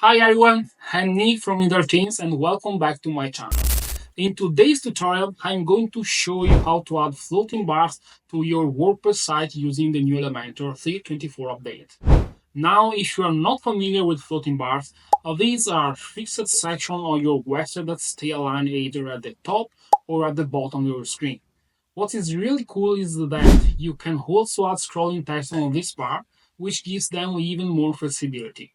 Hi everyone, I'm Nick from Teams and welcome back to my channel. In today's tutorial, I'm going to show you how to add floating bars to your WordPress site using the new Elementor 3.24 update. Now, if you are not familiar with floating bars, these are fixed sections on your website that stay aligned either at the top or at the bottom of your screen. What is really cool is that you can also add scrolling text on this bar, which gives them even more flexibility.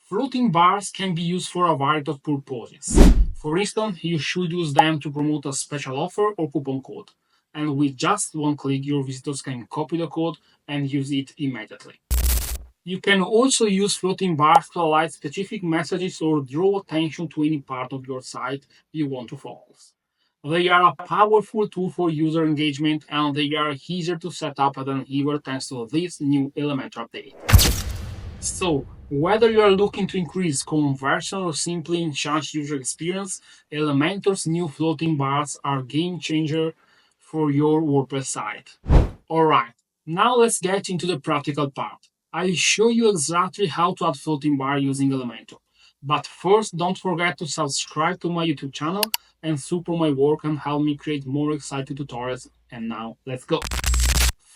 Floating bars can be used for a variety of purposes. For instance, you should use them to promote a special offer or coupon code. And with just one click, your visitors can copy the code and use it immediately. You can also use floating bars to highlight specific messages or draw attention to any part of your site you want to focus. They are a powerful tool for user engagement and they are easier to set up than ever thanks to this new Elementor update. So, whether you are looking to increase conversion or simply enhance user experience, Elementor's new floating bars are a game changer for your WordPress site. Alright, now let's get into the practical part. I'll show you exactly how to add floating bar using Elementor. But first, don't forget to subscribe to my YouTube channel and support my work and help me create more exciting tutorials. And now, let's go!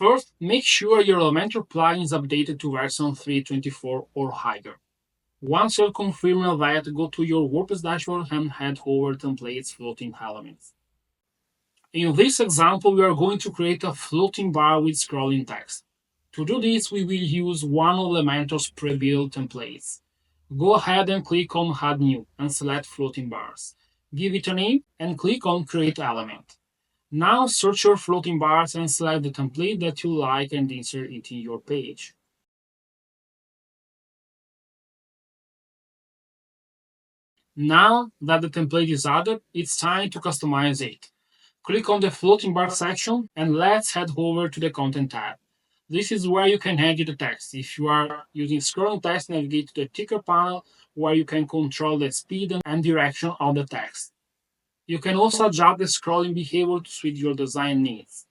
First, make sure your Elementor plugin is updated to version 3.24 or higher. Once you're confirmed that, go to your WordPress dashboard and head over Templates Floating Elements. In this example, we are going to create a floating bar with scrolling text. To do this, we will use one of Elementor's pre-built templates. Go ahead and click on Add New and select Floating Bars. Give it a name and click on Create Element. Now search your floating bars and select the template that you like and insert it in your page. Now that the template is added, it's time to customize it. Click on the floating bar section and let's head over to the Content tab. This is where you can edit the text. If you are using scrolling text, navigate to the ticker panel where you can control the speed and direction of the text. You can also adjust the scrolling behavior to suit your design needs.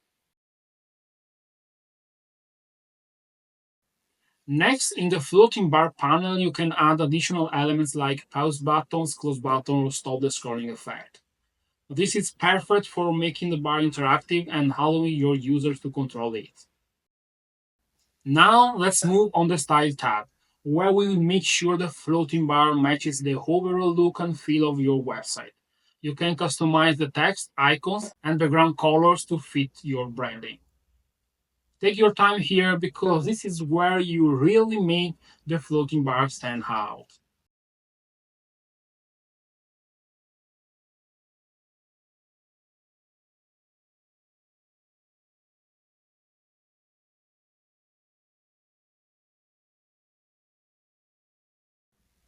Next, in the floating bar panel, you can add additional elements like pause buttons, close button, or stop the scrolling effect. This is perfect for making the bar interactive and allowing your users to control it. Now, let's move on the Style tab, where we will make sure the floating bar matches the overall look and feel of your website. You can customize the text, icons, and background colors to fit your branding. Take your time here because this is where you really make the floating bar stand out.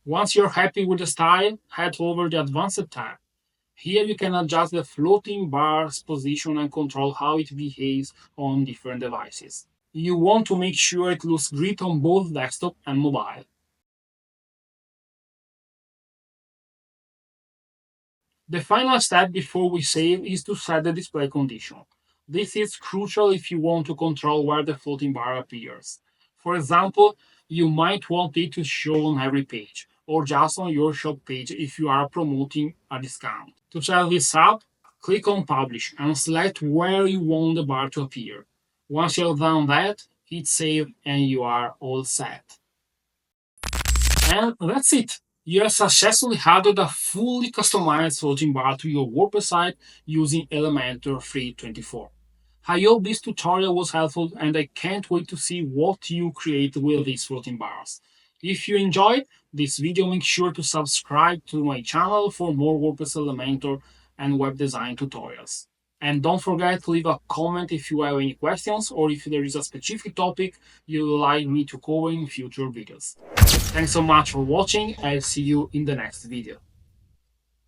Once you're happy with the style, head over the Advanced tab. Here you can adjust the floating bar's position and control how it behaves on different devices. You want to make sure it looks great on both desktop and mobile. The final step before we save is to set the display condition. This is crucial if you want to control where the floating bar appears. For example, you might want it to show on every page, or just on your shop page if you are promoting a discount. To set this up, click on Publish and select where you want the bar to appear. Once you've done that, hit Save and you are all set. And that's it! You have successfully added a fully customized floating bar to your WordPress site using Elementor 3.24. I hope this tutorial was helpful and I can't wait to see what you create with these floating bars. If you enjoyed this video, make sure to subscribe to my channel for more WordPress Elementor and web design tutorials. And don't forget to leave a comment if you have any questions or if there is a specific topic you would like me to cover in future videos. Thanks so much for watching. I'll see you in the next video.